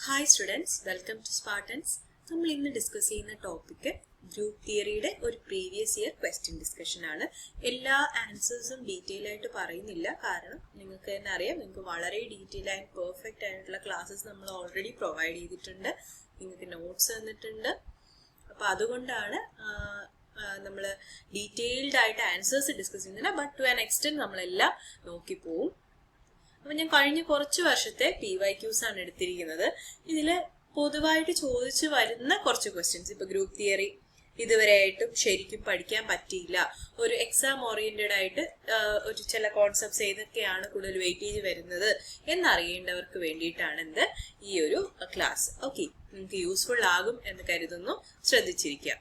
Hi students, welcome to Spartans. നമ്മൾ ഇന്ന് discuss ചെയ്യുന്ന ടോപ്പിക് ഗ്രൂപ്പ് തിയറിയുടെ ഒരു പ്രീവിയസ് ഇയർ ക്വസ്റ്റ്യൻ ഡിസ്കഷൻ ആണ്. എല്ലാ ആൻസേഴ്സും ഡീറ്റെയിൽ ആയിട്ട് പറയുന്നില്ല, കാരണം നിങ്ങൾക്ക് തന്നെ അറിയാം, നിങ്ങൾക്ക് വളരെ ഡീറ്റെയിൽ ആൻഡ് പെർഫെക്റ്റ് ആയിട്ടുള്ള ക്ലാസ്സസ് നമ്മൾ ഓൾറെഡി പ്രൊവൈഡ് ചെയ്തിട്ടുണ്ട്, നിങ്ങൾക്ക് നോട്ട്സ് തന്നിട്ടുണ്ട്. അപ്പോൾ അതുകൊണ്ടാണ് നമ്മൾ ഡീറ്റെയിൽഡ് ആയിട്ട് ആൻസേഴ്സ് ഡിസ്കസ് ചെയ്യുന്നില്ല, ബട്ട് ടു ആൻ എക്സ്റ്റെൻറ്റ് നമ്മളെല്ലാം നോക്കിപ്പോവും. അപ്പം ഞാൻ കഴിഞ്ഞ കുറച്ച് വർഷത്തെ PYQs ആണ് എടുത്തിരിക്കുന്നത്. ഇതിൽ പൊതുവായിട്ട് ചോദിച്ചു വരുന്ന കുറച്ച് ക്വസ്റ്റ്യൻസ്, ഇപ്പോൾ ഗ്രൂപ്പ് തിയറി ഇതുവരെയായിട്ടും ശരിക്കും പഠിക്കാൻ പറ്റിയില്ല, ഒരു എക്സാം ഓറിയന്റഡ് ആയിട്ട് ഒരു ചില കോൺസെപ്റ്റ്സ് ഏതൊക്കെയാണ് കൂടുതൽ വെയിറ്റേജ് വരുന്നത് എന്നറിയേണ്ടവർക്ക് വേണ്ടിയിട്ടാണ് ഈ ഒരു ക്ലാസ്. ഓക്കെ, നിങ്ങൾക്ക് യൂസ്ഫുൾ ആകും എന്ന് കരുതുന്നു, ശ്രദ്ധിച്ചിരിക്കുക.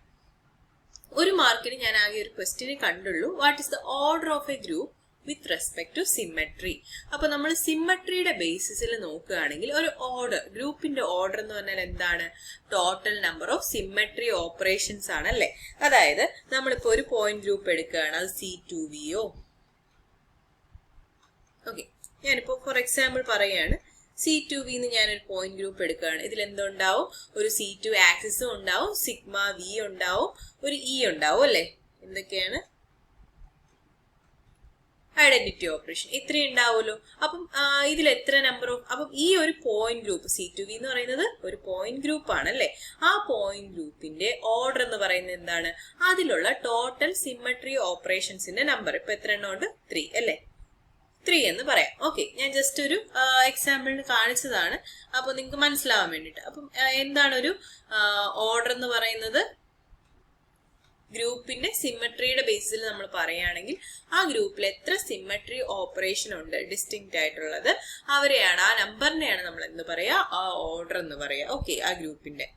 ഒരു മാർക്കിന് ഞാൻ ആകെ ഒരു ക്വസ്റ്റ്യനെ കണ്ടുള്ളൂ. What is the order of a group with respect to symmetry. അപ്പൊ നമ്മൾ സിമ്മട്രിയുടെ ബേസിസിൽ നോക്കുകയാണെങ്കിൽ ഒരു ഓർഡർ, ഗ്രൂപ്പിന്റെ ഓർഡർ എന്ന് പറഞ്ഞാൽ എന്താണ്? Total number of symmetry operations ആണ് അല്ലെ. അതായത് നമ്മളിപ്പോ ഒരു പോയിന്റ് ഗ്രൂപ്പ് എടുക്കുകയാണ്, അത് C2Vയോ. ഓക്കെ, ഞാനിപ്പോ ഫോർ എക്സാമ്പിൾ പറയുകയാണ്, C2V എന്ന് ഞാനൊരു പോയിന്റ് ഗ്രൂപ്പ് എടുക്കുകയാണ്. ഇതിൽ എന്തുണ്ടാവും? ഒരു C2 ആക്സിസും ഉണ്ടാവും, സിഗ്മ V ഉണ്ടാവും, ഒരു E ഉണ്ടാവും അല്ലെ. എന്തൊക്കെയാണ്? ഐഡന്റിറ്റി ഓപ്പറേഷൻ ഇത്രയും ഉണ്ടാവുമല്ലോ. അപ്പം ഇതിൽ എത്ര നമ്പർ ഓഫ്, അപ്പം ഈ ഒരു പോയിന്റ് ഗ്രൂപ്പ് C2V എന്ന് പറയുന്നത് ഒരു പോയിന്റ് ഗ്രൂപ്പ് ആണ് അല്ലെ. ആ പോയിന്റ് ഗ്രൂപ്പിന്റെ ഓർഡർ എന്ന് പറയുന്നത് എന്താണ്? അതിലുള്ള ടോട്ടൽ സിമ്മട്രി ഓപ്പറേഷൻസിന്റെ നമ്പർ. ഇപ്പൊ എത്ര എണ്ണം ഉണ്ട്? 3 അല്ലെ. 3 എന്ന് പറയാം. ഓക്കെ, ഞാൻ ജസ്റ്റ് ഒരു എക്സാമ്പിളിന് കാണിച്ചതാണ്, അപ്പൊ നിങ്ങൾക്ക് മനസ്സിലാവാൻ വേണ്ടിട്ട്. അപ്പം എന്താണ് ഒരു ഓർഡർ എന്ന് പറയുന്നത്? ഗ്രൂപ്പിന്റെ സിമ്മട്രിയുടെ ബേസിൽ നമ്മൾ പറയുകയാണെങ്കിൽ ആ ഗ്രൂപ്പിൽ എത്ര സിമ്മട്രി ഓപ്പറേഷൻ ഉണ്ട് ഡിസ്റ്റിങ്ക്റ്റ് ആയിട്ടുള്ളത്, അവരെയാണ്, ആ നമ്പറിനെയാണ് നമ്മൾ എന്ത് പറയാ? ആ ഓർഡർ എന്ന് പറയാ. ഓക്കെ, ആ ഗ്രൂപ്പിന്റെ.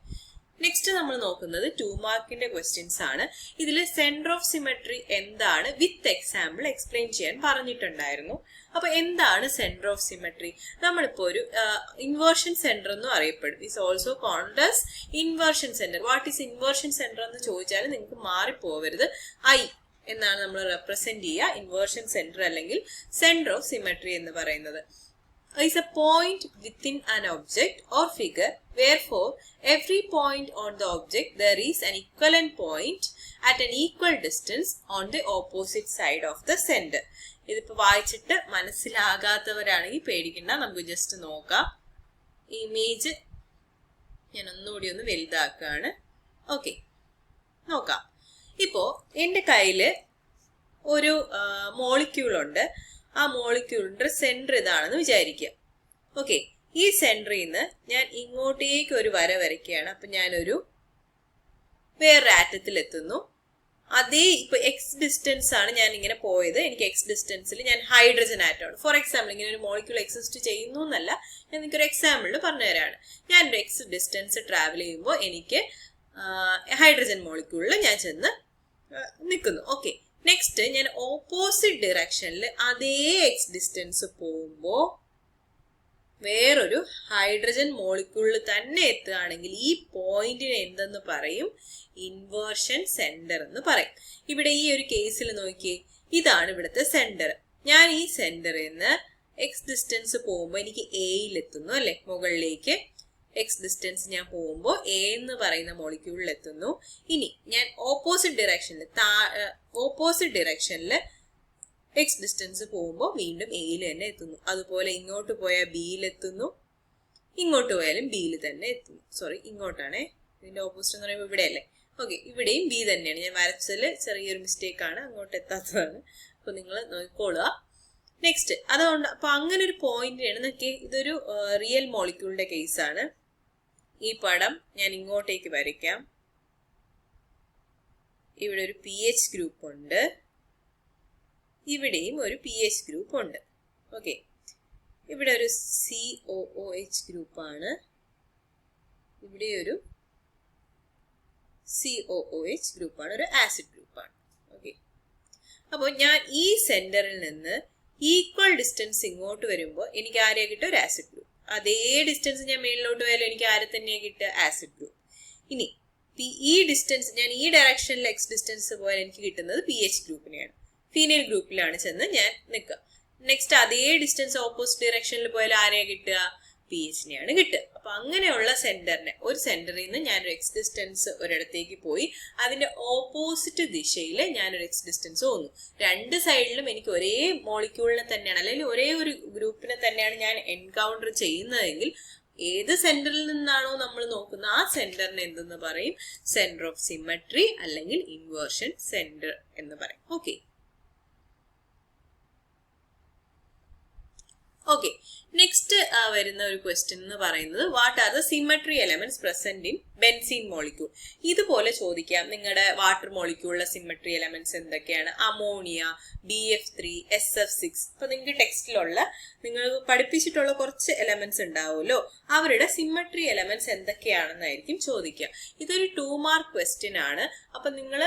നെക്സ്റ്റ് നമ്മൾ നോക്കുന്നത് 2 മാർക്കിന്റെ ക്വസ്റ്റ്യൻസ് ആണ്. ഇതിൽ സെന്റർ ഓഫ് സിമ്മട്രി എന്താണ് വിത്ത് എക്സാമ്പിൾ എക്സ്പ്ലെയിൻ ചെയ്യാൻ പറഞ്ഞിട്ടുണ്ടായിരുന്നു. അപ്പൊ എന്താണ് സെന്റർ ഓഫ് സിമ്മട്രി? നമ്മളിപ്പോ ഒരു ഇൻവേർഷൻ സെന്റർ എന്നും അറിയപ്പെടും, is also called as inversion centre. What is inversion centre എന്ന് ചോദിച്ചാൽ നിങ്ങൾക്ക് മാറിപ്പോവരുത്. I എന്നാണ് നമ്മൾ റെപ്രസെന്റ് ചെയ്യുക ഇൻവേർഷൻ സെന്റർ അല്ലെങ്കിൽ സെന്റർ ഓഫ് സിമ്മട്രി എന്ന് പറയുന്നത്. Is a point within an object or figure, wherefore every point on the object there is an equivalent point at an equal distance on the opposite side of the center. ഇതിപ്പോ വായിച്ചിട്ട് മനസ്സിലാകാത്തവരാണെങ്കിൽ പേടിക്കണ്ട, നമുക്ക് just നോക്കാം. Image ഞാൻ ഒന്നുകൂടി ഒന്ന് വലുതാക്കുകയാണ്. Okay, നോക്കാം. ഇപ്പോ എന്റെ കയ്യില് ഒരു മോളിക്യൂൾ ഉണ്ട്. ആ മോളിക്യൂളിന്റെ സെന്റർ ഇതാണെന്ന് വിചാരിക്കുക. ഓക്കെ, ഈ സെന്ററിൽ നിന്ന് ഞാൻ ഇങ്ങോട്ടേക്ക് ഒരു വര വരയ്ക്കുകയാണ്. അപ്പൊ ഞാനൊരു വേറൊരു ആറ്റത്തിൽ എത്തുന്നു. അതേ ഇപ്പൊ എക്സ് ഡിസ്റ്റൻസ് ആണ് ഞാൻ ഇങ്ങനെ പോയത്. എനിക്ക് എക്സ് ഡിസ്റ്റൻസിൽ ഞാൻ ഹൈഡ്രജൻ ആറ്റമാണ്. ഫോർ എക്സാമ്പിൾ, ഇങ്ങനെ ഒരു മോളിക്യൂൾ എക്സിസ്റ്റ് ചെയ്യുന്നു എന്നല്ല, ഞാൻ എനിക്കൊരു എക്സാമ്പിളിൽ പറഞ്ഞു തരാണ്. ഞാനൊരു എക്സ് ഡിസ്റ്റൻസ് ട്രാവൽ ചെയ്യുമ്പോൾ എനിക്ക് ഹൈഡ്രജൻ മോളിക്യൂളിൽ ഞാൻ ചെന്ന് നിൽക്കുന്നു. ഓക്കെ, നെക്സ്റ്റ് ഞാൻ ഓപ്പോസിറ്റ് ഡിറക്ഷനിൽ അതേ എക്സ് ഡിസ്റ്റൻസ് പോകുമ്പോൾ വേറൊരു ഹൈഡ്രജൻ മോളിക്യൂളിൽ തന്നെ എത്തുകയാണെങ്കിൽ ഈ പോയിന്റിനെ എന്തെന്ന് പറയും? ഇൻവേർഷൻ സെന്റർ എന്ന് പറയും. ഇവിടെ ഈ ഒരു കേസിൽ നോക്കിയേ, ഇതാണ് ഇവിടുത്തെ സെന്റർ. ഞാൻ ഈ സെന്ററിൽ നിന്ന് എക്സ് ഡിസ്റ്റൻസ് പോകുമ്പോൾ എനിക്ക് എയിൽ എത്തുന്നു അല്ലെ, മുകളിലേക്ക് എക്സ് ഡിസ്റ്റൻസ് ഞാൻ പോകുമ്പോൾ എ എന്ന് പറയുന്ന മോളിക്യൂളിൽ എത്തുന്നു. ഇനി ഞാൻ ഓപ്പോസിറ്റ് ഡിറക്ഷനിൽ എക്സ് ഡിസ്റ്റൻസ് പോകുമ്പോൾ വീണ്ടും എയിൽ തന്നെ എത്തുന്നു. അതുപോലെ ഇങ്ങോട്ട് പോയാൽ ബിയിൽ എത്തുന്നു, ഇങ്ങോട്ട് പോയാലും ബിയിൽ തന്നെ എത്തുന്നു. സോറി, ഇങ്ങോട്ടാണേ, ഇതിന്റെ ഓപ്പോസിറ്റ് എന്ന് പറയുമ്പോൾ ഇവിടെ അല്ലേ. ഓക്കെ, ഇവിടെയും ബി തന്നെയാണ്. ഞാൻ വരച്ചതിൽ ചെറിയൊരു മിസ്റ്റേക്ക് ആണ്, അങ്ങോട്ട് എത്താത്തതാണ്. അപ്പൊ നിങ്ങൾ നോക്കിക്കോളുക. നെക്സ്റ്റ് അതുകൊണ്ട് അപ്പൊ അങ്ങനെ ഒരു പോയിന്റാണ് നോക്കി. ഇതൊരു റിയൽ മോളിക്യൂളിന്റെ കേസാണ്. ഈ പടം ഞാൻ ഇങ്ങോട്ടേക്ക് വരയ്ക്കാം. ഇവിടെ ഒരു PH ഗ്രൂപ്പ് ഉണ്ട്, ഇവിടെയും ഒരു PH ഗ്രൂപ്പ് ഉണ്ട്. ഓക്കെ, ഇവിടെ ഒരു COOH ഗ്രൂപ്പാണ്, ഇവിടെ ഒരു COOH ഗ്രൂപ്പാണ്, ഒരു ആസിഡ് ഗ്രൂപ്പാണ്. ഓക്കെ, അപ്പോൾ ഞാൻ ഈ സെന്ററിൽ നിന്ന് ഈക്വൽ ഡിസ്റ്റൻസ് ഇങ്ങോട്ട് വരുമ്പോൾ എനിക്ക് ആരെയാ കിട്ടുക? ഒരു ആസിഡ് ഗ്രൂപ്പ്. അതേ ഡിസ്റ്റൻസ് ഞാൻ മേളിലോട്ട് പോയാലും എനിക്ക് ആരെ തന്നെയാണ് കിട്ടുക? Acid group. ഇനി ഈ ഡിസ്റ്റൻസ് ഞാൻ ഈ ഡയറക്ഷനിൽ എക്സ് ഡിസ്റ്റൻസ് പോയാൽ എനിക്ക് കിട്ടുന്നത് PH ഗ്രൂപ്പിനെയാണ്. ഫീമെയിൽ ഗ്രൂപ്പിലാണ് ചെന്ന് ഞാൻ നിൽക്കുക. നെക്സ്റ്റ് അതേ ഡിസ്റ്റൻസ് ഓപ്പോസിറ്റ് ഡയറക്ഷനിൽ പോയാൽ ആരെയാ കിട്ടുക? pHനെയാണ് കിട്ടുക. അപ്പൊ അങ്ങനെയുള്ള സെന്ററിനെ, ഒരു സെന്ററിൽ നിന്ന് ഞാനൊരു എക്സ് ഡിസ്റ്റൻസ് ഒരിടത്തേക്ക് പോയി അതിന്റെ ഓപ്പോസിറ്റ് ദിശയിൽ ഞാനൊരു എക്സ് ഡിസ്റ്റൻസ് പോന്നു. രണ്ട് സൈഡിലും എനിക്ക് ഒരേ മോളിക്യൂളിനെ തന്നെയാണ് അല്ലെങ്കിൽ ഒരേ ഒരു ഗ്രൂപ്പിനെ തന്നെയാണ് ഞാൻ എൻകൗണ്ടർ ചെയ്യുന്നതെങ്കിൽ ഏത് സെന്ററിൽ നിന്നാണോ നമ്മൾ നോക്കുന്നത് ആ സെന്ററിനെ എന്തെന്ന് പറയും? സെന്റർ ഓഫ് സിമ്മട്രി അല്ലെങ്കിൽ ഇൻവേർഷൻ സെന്റർ എന്ന് പറയും. ഓക്കെ ഓക്കെ നെക്സ്റ്റ് വരുന്ന ഒരു ക്വസ്റ്റ്യൻ എന്ന് പറയുന്നത് what are the symmetry elements present in benzene molecule. ഇതുപോലെ ചോദിക്കാം, നിങ്ങളുടെ വാട്ടർ മോളിക്യൂളിലെ സിമ്മട്രി എലമെന്റ്സ് എന്തൊക്കെയാണ്? Ammonia, BF3, SF6. അപ്പൊ നിങ്ങൾക്ക് ടെക്സ്റ്റിലുള്ള നിങ്ങൾ പഠിപ്പിച്ചിട്ടുള്ള കുറച്ച് എലമെന്റ്സ് ഉണ്ടാവുമല്ലോ, അവരുടെ സിമ്മട്രി എലമെന്റ്സ് എന്തൊക്കെയാണെന്നായിരിക്കും ചോദിക്കുക. ഇതൊരു 2 മാർക്ക് ക്വസ്റ്റ്യൻ ആണ്. അപ്പൊ നിങ്ങൾ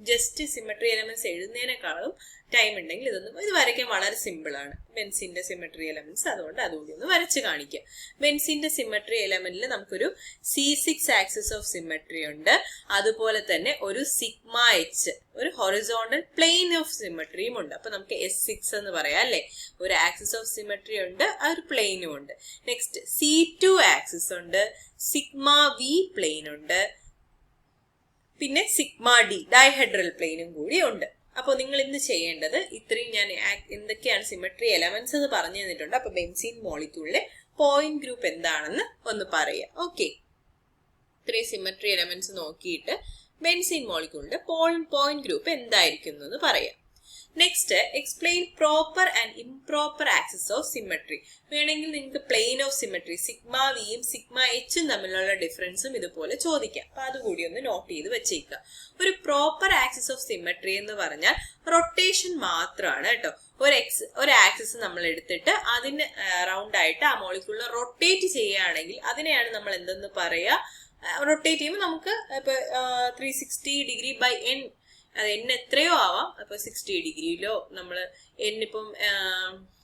ജസ്റ്റ് സിമ്മട്രി എലമെന്റ്സ് എഴുതുന്നതിനേക്കാളും ടൈം ഉണ്ടെങ്കിൽ ഇത് വരയ്ക്കാൻ വളരെ സിമ്പിൾ ആണ്. ബെൻസിന്റെ സിമ്മട്രി എലമെന്റ്സ്, അതുകൊണ്ട് അതുകൂടി ഒന്ന് വരച്ച് കാണിക്കുക. ബെൻസിന്റെ സിമ്മട്രി എലമെന്റിൽ നമുക്കൊരു C6 ആക്സിസ് ഓഫ് സിമ്മട്രി ഉണ്ട്. അതുപോലെ തന്നെ ഒരു സിഗ്മ എച്ച്, ഒരു ഹൊറിസോണ്ടൽ പ്ലെയിൻ ഓഫ് സിമ്മട്രിയും ഉണ്ട്. അപ്പൊ നമുക്ക് S6 എന്ന് പറയാം അല്ലെ. ഒരു ആക്സിസ് ഓഫ് സിമ്മട്രി ഉണ്ട്, ആ ഒരു പ്ലെയിനും ഉണ്ട്. നെക്സ്റ്റ് C2 ആക്സിസ് ഉണ്ട്, സിഗ്മ V പ്ലെയിൻ ഉണ്ട്, പിന്നെ സിഗ്മ D ഡൈഹെഡ്രൽ പ്ലെയിനും കൂടി ഉണ്ട്. അപ്പോൾ നിങ്ങൾ ഇന്ന് ചെയ്യേണ്ടത് ഇത്രയും ഞാൻ എന്തൊക്കെയാണ് സിമ്മട്രി എലമെന്റ്സ് എന്ന് പറഞ്ഞു തന്നിട്ടുണ്ട്. അപ്പൊ ബെൻസീൻ മോളിക്യൂളിലെ പോയിന്റ് ഗ്രൂപ്പ് എന്താണെന്ന് ഒന്ന് പറയാം. ഓക്കെ, ഇത്രയും സിമ്മട്രി എലമെന്റ്സ് നോക്കിയിട്ട് ബെൻസീൻ മോളിക്യൂളിന്റെ പോയിന്റ് ഗ്രൂപ്പ് എന്തായിരിക്കും എന്ന് പറയാം. Next explain proper and improper axis of symmetry. വേണമെങ്കിൽ നിങ്ങൾക്ക് പ്ലെയിൻ ഓഫ് സിമ്മട്രി സിഗ്മ വിയും സിഗ്മ എച്ചും തമ്മിലുള്ള ഡിഫറൻസും ഇതുപോലെ ചോദിക്കാം. അപ്പൊ അതുകൂടി ഒന്ന് നോട്ട് ചെയ്ത് വെച്ചേക്കുക. ഒരു പ്രോപ്പർ ആക്സിസ് ഓഫ് സിമ്മട്രി എന്ന് പറഞ്ഞാൽ റൊട്ടേഷൻ മാത്രമാണ് കേട്ടോ. ഒരു ആക്സിസ് നമ്മൾ എടുത്തിട്ട് അതിന് റൗണ്ട് ആയിട്ട് ആ മോളിക്യൂളിനെ റൊട്ടേറ്റ് ചെയ്യുകയാണെങ്കിൽ അതിനെയാണ് നമ്മൾ എന്തെന്ന് പറയാ? റൊട്ടേറ്റ് ചെയ്യുമ്പോൾ നമുക്ക് ഇപ്പൊ 360 ഡിഗ്രി ബൈ n, അത് n എത്രയോ ആവാം. അപ്പൊ 60 ഡിഗ്രിയിലോ നമ്മൾ എന്നിപ്പം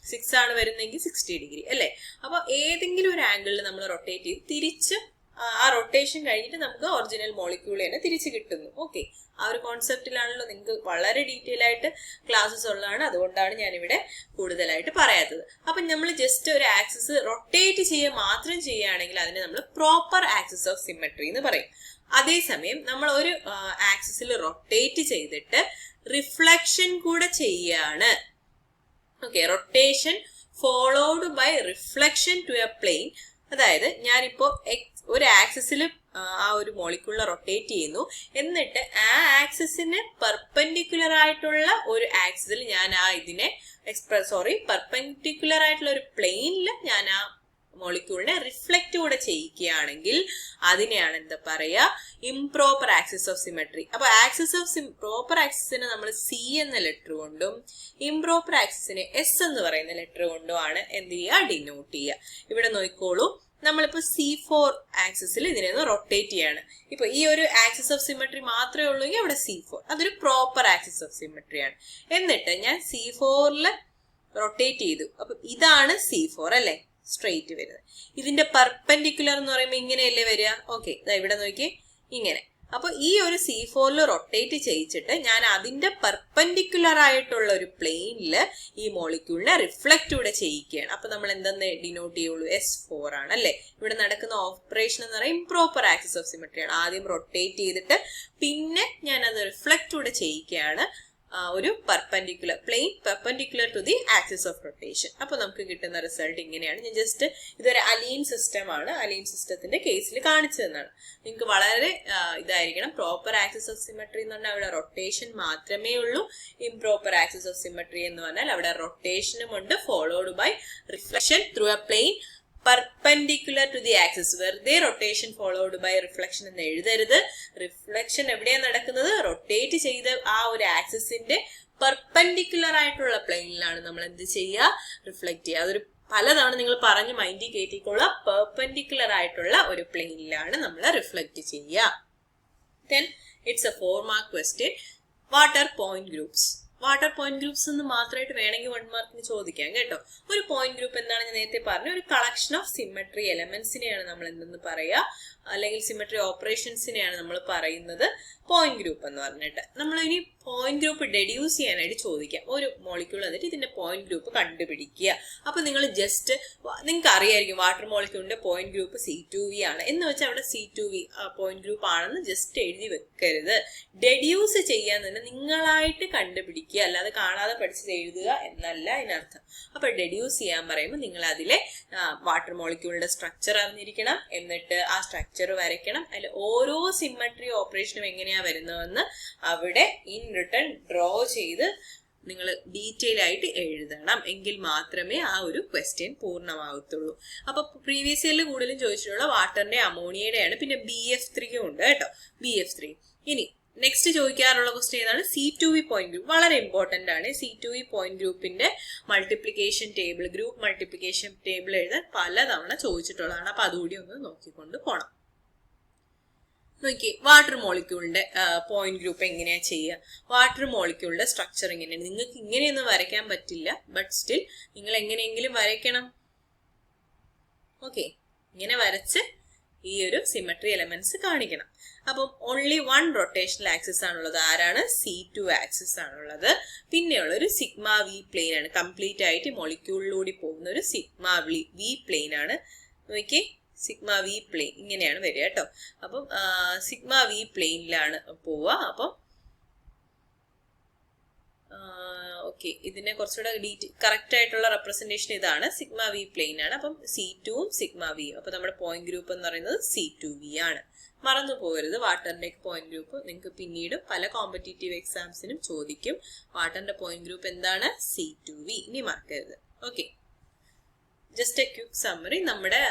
6 ആണ് വരുന്നെങ്കിൽ 60 ഡിഗ്രി അല്ലെ. അപ്പൊ ഏതെങ്കിലും ഒരു ആംഗിളിൽ നമ്മൾ റൊട്ടേറ്റ് ചെയ്ത് തിരിച്ച് ആ റൊട്ടേഷൻ കഴിഞ്ഞിട്ട് നമുക്ക് ഒറിജിനൽ മോളിക്യൂൾ തന്നെ തിരിച്ച് കിട്ടുന്നു. ഓക്കെ, ആ ഒരു കോൺസെപ്റ്റിലാണല്ലോ നിങ്ങൾക്ക് വളരെ ഡീറ്റെയിൽ ആയിട്ട് ക്ലാസ്സസ് ഉള്ളതാണ്, അതുകൊണ്ടാണ് ഞാനിവിടെ കൂടുതലായിട്ട് പറയാത്തത്. അപ്പൊ നമ്മൾ ജസ്റ്റ് ഒരു ആക്സിസ് റൊട്ടേറ്റ് ചെയ്യുക മാത്രം ചെയ്യുകയാണെങ്കിൽ അതിനെ നമ്മൾ പ്രോപ്പർ ആക്സിസ് ഓഫ് സിമ്മട്രി എന്ന് പറയും. അതേസമയം നമ്മൾ ഒരു ആക്സിസിൽ റൊട്ടേറ്റ് ചെയ്തിട്ട് റിഫ്ലക്ഷൻ കൂടെ ചെയ്യാണ്. Okay, rotation followed by reflection to a plane. അതായത് ഞാനിപ്പോ ഒരു ആക്സിസിൽ ആ ഒരു മോളിക്യൂളിനെ റൊട്ടേറ്റ് ചെയ്യുന്നു, എന്നിട്ട് ആ ആക്സിസിന് പെർപെൻഡിക്കുലർ ആയിട്ടുള്ള ഒരു ആക്സിസിൽ ഞാൻ പെർപെൻഡിക്കുലർ ആയിട്ടുള്ള ഒരു പ്ലെയിനിൽ ഞാൻ ആ മോളിക്യൂളിനെ റിഫ്ലക്റ്റ് കൂടെ ചെയ്യിക്കുകയാണെങ്കിൽ അതിനെയാണ് എന്താ പറയാ? Improper axis of symmetry. അപ്പൊ ആക്സിസ് ഓഫ് പ്രോപ്പർ ആക്സിസിനെ നമ്മൾ C എന്ന ലെറ്റർ കൊണ്ടും ഇംപ്രോപ്പർ ആക്സിസിനെ S എന്ന് പറയുന്ന ലെറ്റർ കൊണ്ടും ആണ് എന്ത് ചെയ്യുക? ഡിനോട്ട് ചെയ്യുക. ഇവിടെ നോക്കിക്കോളൂ, നമ്മളിപ്പോ C4 ആക്സിസിൽ ഇതിനെ റൊട്ടേറ്റ് ചെയ്യാണ്. ഇപ്പൊ ഈ ഒരു ആക്സിസ് ഓഫ് സിമ്മട്രി മാത്രമേ ഉള്ളൂ എങ്കിൽ അവിടെ C4, അതൊരു പ്രോപ്പർ ആക്സിസ് ഓഫ് സിമ്മട്രി ആണ്. എന്നിട്ട് ഞാൻ C4ല് റൊട്ടേറ്റ് ചെയ്തു. അപ്പൊ ഇതാണ് C4 അല്ലെ, സ്ട്രെയിറ്റ് വരുന്നത്. ഇതിന്റെ പെർപെൻഡിക്കുലർ എന്ന് പറയുമ്പോൾ ഇങ്ങനെയല്ലേ വരിക? ഓക്കെ, ഇവിടെ നോക്കിയേ, ഇങ്ങനെ. അപ്പൊ ഈ ഒരു C4ല് റൊട്ടേറ്റ് ചെയ്യിച്ചിട്ട് ഞാൻ അതിന്റെ പെർപെൻഡിക്കുലർ ആയിട്ടുള്ള ഒരു പ്ലെയിനില് ഈ മോളിക്യൂളിനെ റിഫ്ലക്റ്റ് കൂടെ ചെയ്യിക്കുകയാണ്. അപ്പൊ നമ്മൾ എന്തെന്ന് ഡിനോട്ട് ചെയ്യുള്ളൂ? S4 ആണ് അല്ലെ. ഇവിടെ നടക്കുന്ന ഓപ്പറേഷൻ എന്ന് പറയുന്നത് ഇംപ്രോപ്പർ ആക്സിസ് ഓഫ് സിമ്മട്രി ആണ്. ആദ്യം റൊട്ടേറ്റ് ചെയ്തിട്ട് പിന്നെ ഞാൻ അത് റിഫ്ലക്റ്റ് കൂടെ ചെയ്യിക്കുകയാണ് ഒരു perpendicular plane perpendicular to the axis of rotation. അപ്പൊ നമുക്ക് കിട്ടുന്ന റിസൾട്ട് ഇങ്ങനെയാണ്. ഞാൻ ജസ്റ്റ് ഇതൊരു അലീൻ സിസ്റ്റം ആണ്, അലീൻ സിസ്റ്റത്തിന്റെ കേസിൽ കാണിച്ചു തന്നാണ്. നിങ്ങൾക്ക് വളരെ ഇതായിരിക്കണം. പ്രോപ്പർ ആക്സിസ് ഓഫ് സിമ്മട്രി എന്ന് പറഞ്ഞാൽ അവിടെ റൊട്ടേഷൻ മാത്രമേ ഉള്ളൂ. ഇംപ്രോപ്പർ ആക്സിസ് ഓഫ് സിമ്മട്രി എന്ന് പറഞ്ഞാൽ അവിടെ റൊട്ടേഷനും ഉണ്ട്, followed by reflection through a plane perpendicular to the axis. വെറുതെ റൊട്ടേഷൻ ഫോളോഡ് ബൈ റിഫ്ലക്ഷൻ എന്ന് എഴുതരുത്. റിഫ്ലക്ഷൻ എവിടെയാണ് നടക്കുന്നത്? റൊട്ടേറ്റ് ചെയ്ത ആ ഒരു ആക്സിസിന്റെ പെർപെൻഡിക്കുലർ ആയിട്ടുള്ള പ്ലെയിനിലാണ് നമ്മൾ എന്ത് ചെയ്യുക? റിഫ്ലക്ട് ചെയ്യുക. അതൊരു പലതവണ നിങ്ങൾ പറഞ്ഞ് മൈൻഡിൽ കയറ്റിക്കൊള്ളുക. പെർപെൻഡിക്കുലർ ആയിട്ടുള്ള ഒരു പ്ലെയിനിലാണ് നമ്മൾ റിഫ്ലക്ട് ചെയ്യുക. Then it's a 4 mark question. What are point groups? Water point groups എന്ന് മാത്രമായിട്ട് വേണമെങ്കിൽ 1 മാർക്കിന് ചോദിക്കാം കേട്ടോ. ഒരു പോയിന്റ് ഗ്രൂപ്പ് എന്താണ് ഞാൻ നേരത്തെ പറഞ്ഞ ഒരു കളക്ഷൻ ഓഫ് സിമെട്രി എലമെന്റ്സിനെയാണ് നമ്മൾ എന്തെന്ന് പറയാ, അല്ലെങ്കിൽ സിമെട്രി ഓപ്പറേഷൻസിനെയാണ് നമ്മൾ പറയുന്നത് പോയിന്റ് ഗ്രൂപ്പ് എന്ന് പറഞ്ഞിട്ട്. നമ്മൾ ഇനി പോയിന്റ് ഗ്രൂപ്പ് ഡെഡ്യൂസ് ചെയ്യാനായിട്ട് ചോദിക്കാം. ഒരു മോളിക്യൂൾ എന്നിട്ട് ഇതിന്റെ പോയിന്റ് ഗ്രൂപ്പ് കണ്ടുപിടിക്കുക. അപ്പൊ നിങ്ങൾ ജസ്റ്റ് നിങ്ങൾക്ക് അറിയായിരിക്കും വാട്ടർ മോളിക്യൂളിന്റെ പോയിന്റ് ഗ്രൂപ്പ് C2V ആണ് എന്ന് വെച്ചാൽ അവിടെ C2V പോയിന്റ് ഗ്രൂപ്പ് ആണെന്ന് ജസ്റ്റ് എഴുതി വെക്കരുത്. ഡെഡ്യൂസ് ചെയ്യാൻ തന്നെ നിങ്ങളായിട്ട് കണ്ടുപിടിക്കുക, അല്ലാതെ കാണാതെ പഠിച്ചത് എഴുതുക എന്നല്ല അതിനർത്ഥം. അപ്പൊ ഡെഡ്യൂസ് ചെയ്യാൻ പറയുമ്പോൾ നിങ്ങൾ അതിലെ വാട്ടർ മോളിക്യൂളിന്റെ സ്ട്രക്ചർ അറിഞ്ഞിരിക്കണം, എന്നിട്ട് ആ സ്ട്രക്ചർ വരയ്ക്കണം. അതിൽ ഓരോ സിമെട്രി ഓപ്പറേഷനും എങ്ങനെയാ വരുന്നതെന്ന് അവിടെ ഇൻ റിട്ടേൺ ഡ്രോ ചെയ്ത് നിങ്ങൾ ഡീറ്റെയിൽ ആയിട്ട് എഴുതണം. എങ്കിൽ മാത്രമേ ആ ഒരു ക്വസ്റ്റ്യൻ പൂർണ്ണമാകത്തുള്ളൂ. അപ്പൊ പ്രീവിയസ് ഇയറിൽ കൂടുതലും ചോദിച്ചിട്ടുള്ള വാട്ടറിന്റെ അമോണിയയുടെയാണ്. പിന്നെ BF3 ഉണ്ട് കേട്ടോ, BF3. ഇനി നെക്സ്റ്റ് ചോദിക്കാറുള്ള ക്വസ്റ്റ്യൻ ഏതാണ്? C2V point group. വളരെ ഇമ്പോർട്ടന്റ് ആണ്. C2V പോയിന്റ് ഗ്രൂപ്പിന്റെ multiplication table, group multiplication table എഴുതാൻ പലതവണ ചോദിച്ചിട്ടുള്ളതാണ്. അപ്പൊ അതുകൂടി ഒന്ന് നോക്കിക്കൊണ്ട് പോണം. നോക്കി വാട്ടർ മോളിക്യൂളിന്റെ പോയിന്റ് ഗ്രൂപ്പ് എങ്ങനെയാ ചെയ്യുക, വാട്ടർ മോളിക്യൂളിന്റെ സ്ട്രക്ചർ എങ്ങനെയാണ്. നിങ്ങൾക്ക് ഇങ്ങനെയൊന്നും വരയ്ക്കാൻ പറ്റില്ല, ബട്ട് സ്റ്റിൽ നിങ്ങൾ എങ്ങനെയെങ്കിലും വരയ്ക്കണം. ഓക്കെ, ഇങ്ങനെ വരച്ച് ഈ ഒരു സിമെട്രി എലമെന്റ്സ് കാണിക്കണം. അപ്പം ഓൺലി 1 റൊട്ടേഷണൽ ആക്സിസ് ആണുള്ളത്. ആരാണ്? C2 ആക്സിസ് ആണുള്ളത്. പിന്നെയുള്ള ഒരു സിഗ്മ V പ്ലെയിൻ ആണ്. കംപ്ലീറ്റ് ആയിട്ട് മോളിക്യൂളിലൂടെ പോകുന്ന ഒരു സിഗ്മ V പ്ലെയിൻ ആണ്. നോക്കി, സിഗ്മ V പ്ലെയിൻ ഇങ്ങനെയാണ് വരിക കേട്ടോ. അപ്പം സിഗ്മ V പ്ലെയിനിലാണ് പോവുക. അപ്പം ഓക്കെ, ഇതിനെ കുറച്ചുകൂടെ കറക്റ്റ് ആയിട്ടുള്ള റെപ്രസെന്റേഷൻ ഇതാണ്. സിഗ്മ V പ്ലെയിൻ ആണ്. അപ്പം C2ഉം സിഗ്മ V. അപ്പൊ നമ്മുടെ പോയിന്റ് ഗ്രൂപ്പ് എന്ന് പറയുന്നത് C2V ആണ്. മറന്നു പോകരുത്. വാട്ടറിന്റെ പോയിന്റ് ഗ്രൂപ്പ് നിങ്ങൾക്ക് പിന്നീട് പല കോമ്പറ്റീറ്റീവ് എക്സാംസിനും ചോദിക്കും. വാട്ടറിന്റെ പോയിന്റ് ഗ്രൂപ്പ് എന്താണ്? C2V. ഇനി മറക്കരുത്. Okay, just A quick summary. നമ്മുടെ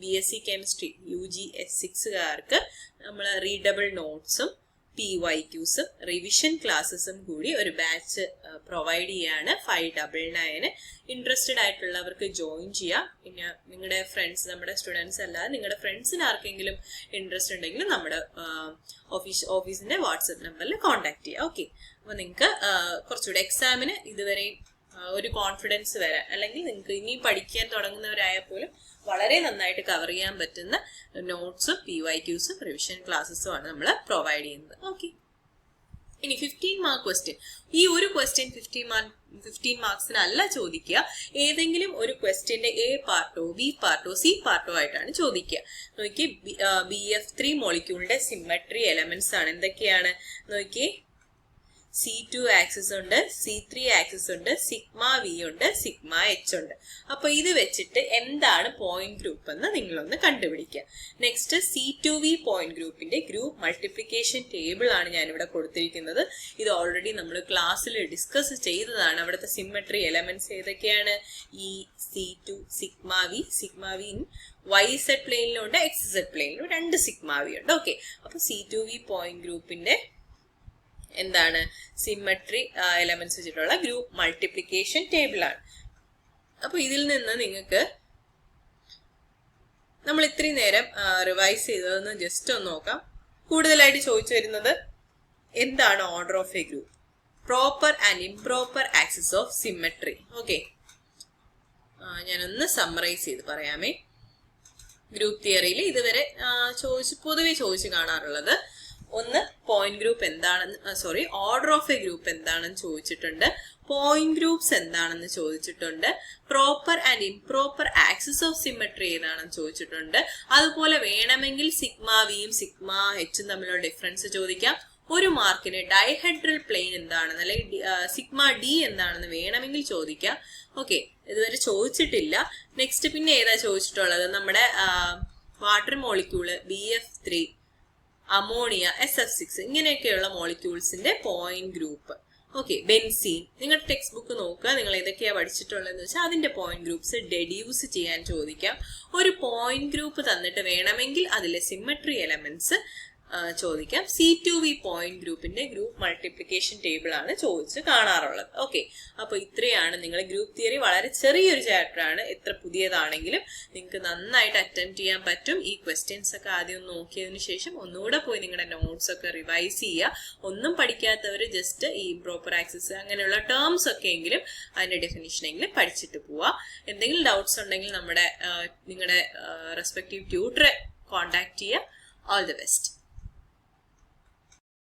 BSc കെമിസ്ട്രി UG S6കാർക്ക് നമ്മൾ റീഡബിൾ നോട്ട്സും PYQസും റിവിഷൻ ക്ലാസ്സസും കൂടി ഒരു ബാച്ച് പ്രൊവൈഡ് ചെയ്യാണ്. 599. ഇൻട്രസ്റ്റഡ് ആയിട്ടുള്ളവർക്ക് ജോയിൻ ചെയ്യാം. പിന്നെ നിങ്ങളുടെ ഫ്രണ്ട്സ്, നമ്മുടെ സ്റ്റുഡൻസ് അല്ലാതെ നിങ്ങളുടെ ഫ്രണ്ട്സിന് ആർക്കെങ്കിലും ഇൻട്രസ്റ്റ് ഉണ്ടെങ്കിൽ നമ്മുടെ ഓഫീസിന്റെ വാട്സപ്പ് നമ്പറിൽ കോൺടാക്ട് ചെയ്യാം. ഓക്കെ, അപ്പൊ നിങ്ങൾക്ക് കുറച്ചുകൂടെ എക്സാമിന് ഇതുവരെ ഒരു കോൺഫിഡൻസ് വരാൻ, അല്ലെങ്കിൽ നിങ്ങൾക്ക് ഇനി പഠിക്കാൻ തുടങ്ങുന്നവരായാൽ പോലും വളരെ നന്നായിട്ട് കവർ ചെയ്യാൻ പറ്റുന്ന നോട്ട്സും PYQസും റിവിഷൻ ക്ലാസ്സസും ആണ് നമ്മൾ പ്രൊവൈഡ് ചെയ്യുന്നത്. ഓക്കെ, ഇനി 15 മാർക്ക് ക്വസ്റ്റ്യൻ. ഈ ഒരു ക്വസ്റ്റ്യൻ 15 മാർക്സിനല്ല ചോദിക്കുക. ഏതെങ്കിലും ഒരു ക്വസ്റ്റ്യന്റെ A പാർട്ടോ B പാർട്ടോ C പാർട്ടോ ആയിട്ടാണ് ചോദിക്കുക. നോക്കി, BF3 മോളിക്യൂളിന്റെ സിമെട്രി എലമെന്റ്സ് ആണ്. എന്തൊക്കെയാണ് നോക്കി? C2 ആക്സിസ് ഉണ്ട്, C3 ആക്സിസ് ഉണ്ട്, സിഗ്മ V ഉണ്ട്, സിഗ്മ H ഉണ്ട്. അപ്പൊ ഇത് വെച്ചിട്ട് എന്താണ് പോയിന്റ് ഗ്രൂപ്പ് എന്ന് നിങ്ങളൊന്ന് കണ്ടുപിടിക്കുക. നെക്സ്റ്റ് C2V പോയിന്റ് ഗ്രൂപ്പിന്റെ ഗ്രൂപ്പ് മൾട്ടിപ്ലിക്കേഷൻ ടേബിൾ ആണ് ഞാനിവിടെ കൊടുത്തിരിക്കുന്നത്. ഇത് ഓൾറെഡി നമ്മൾ ക്ലാസ്സിൽ ഡിസ്കസ് ചെയ്തതാണ്. അവിടുത്തെ സിമെട്രി എലമെന്റ്സ് ഏതൊക്കെയാണ്? ഈ C2 sigma V in YZ പ്ലെയിനിലുണ്ട്, XZ പ്ലെയിനിലും 2 sigma V ഉണ്ട്. ഓക്കെ, അപ്പൊ C2V പോയിന്റ് ഗ്രൂപ്പിന്റെ എന്താണ്? സിമെട്രി എലമെന്റ്സ് വെച്ചിട്ടുള്ള ഗ്രൂപ്പ് മൾട്ടിപ്ലിക്കേഷൻ ടേബിൾ ആണ്. അപ്പൊ ഇതിൽ നിന്ന് നിങ്ങൾക്ക് നമ്മൾ ഇത്രയും നേരം റിവൈസ് ചെയ്തതെന്ന് ജസ്റ്റ് ഒന്ന് നോക്കാം. കൂടുതലായിട്ട് ചോദിച്ചു വരുന്നത് എന്താണ് order of a group, proper and improper axis of symmetry. Okay, ഞാനൊന്ന് സമ്മറൈസ് ചെയ്ത് പറയാമേ. ഗ്രൂപ്പ് തിയറിയിൽ ഇതുവരെ പൊതുവെ ചോദിച്ചു കാണാറുള്ളത് ഒന്ന് പോയിന്റ് ഗ്രൂപ്പ് എന്താണെന്ന്, ഓർഡർ ഓഫ് എ ഗ്രൂപ്പ് എന്താണെന്ന് ചോദിച്ചിട്ടുണ്ട്, പോയിന്റ് ഗ്രൂപ്പ്സ് എന്താണെന്ന് ചോദിച്ചിട്ടുണ്ട്, proper and improper axis of symmetry ഏതാണെന്ന് ചോദിച്ചിട്ടുണ്ട്. അതുപോലെ വേണമെങ്കിൽ സിഗ്മ വിയും സിഗ്മ എച്ചും തമ്മിലുള്ള ഡിഫറൻസ് ചോദിക്കാം. ഒരു മാർക്കിന് ഡൈഹെഡ്രൽ പ്ലെയിൻ എന്താണെന്ന്, അല്ലെങ്കിൽ സിഗ്മ ഡി എന്താണെന്ന് വേണമെങ്കിൽ ചോദിക്കാം. ഓക്കെ, ഇതുവരെ ചോദിച്ചിട്ടില്ല. നെക്സ്റ്റ് പിന്നെ ഏതാ ചോദിച്ചിട്ടുള്ളത്? നമ്മുടെ water molecule BF3, ammonia SF6, ഇങ്ങനെയൊക്കെയുള്ള മോളിക്യൂൾസിന്റെ പോയിന്റ് ഗ്രൂപ്പ്. Okay, benzene. നിങ്ങളുടെ ടെക്സ്റ്റ് ബുക്ക് നോക്കുക, നിങ്ങൾ ഏതൊക്കെയാ പഠിച്ചിട്ടുള്ളതെന്ന് വെച്ചാൽ അതിന്റെ പോയിന്റ് ഗ്രൂപ്പ്സ് ഡെഡ്യൂസ് ചെയ്യാൻ ചോദിക്കാം. ഒരു പോയിന്റ് ഗ്രൂപ്പ് തന്നിട്ട് വേണമെങ്കിൽ അതിലെ സിമെട്രി എലമെന്റ്സ് ചോദിക്കാം. C2V പോയിന്റ് ഗ്രൂപ്പിന്റെ ഗ്രൂപ്പ് മൾട്ടിപ്ലിക്കേഷൻ ടേബിൾ ആണ് ചോദിച്ച് കാണാറുള്ളത്. ഓക്കെ, അപ്പൊ ഇത്രയാണ് നിങ്ങൾ ഗ്രൂപ്പ് തിയറി. വളരെ ചെറിയൊരു ചാപ്റ്റർ ആണ്, എത്ര പുതിയതാണെങ്കിലും നിങ്ങൾക്ക് നന്നായിട്ട് അറ്റംപ്റ്റ് ചെയ്യാൻ പറ്റും. ഈ ക്വസ്റ്റ്യൻസ് ഒക്കെ ആദ്യം ഒന്ന് നോക്കിയതിനു ശേഷം ഒന്നുകൂടെ പോയി നിങ്ങളുടെ നോട്ട്സ് ഒക്കെ റിവൈസ് ചെയ്യുക. ഒന്നും പഠിക്കാത്തവർ ജസ്റ്റ് ഈ ഇംപ്രോപ്പർ ആക്സസ് അങ്ങനെയുള്ള ടേംസ് ഒക്കെ എങ്കിലും അതിന്റെ ഡെഫിനിഷൻ എങ്കിലും പഠിച്ചിട്ട് പോവുക. എന്തെങ്കിലും ഡൗട്ട്സ് ഉണ്ടെങ്കിൽ നിങ്ങളുടെ റെസ്പെക്റ്റീവ് ട്യൂട്ടറെ കോൺടാക്ട് ചെയ്യുക. All the best.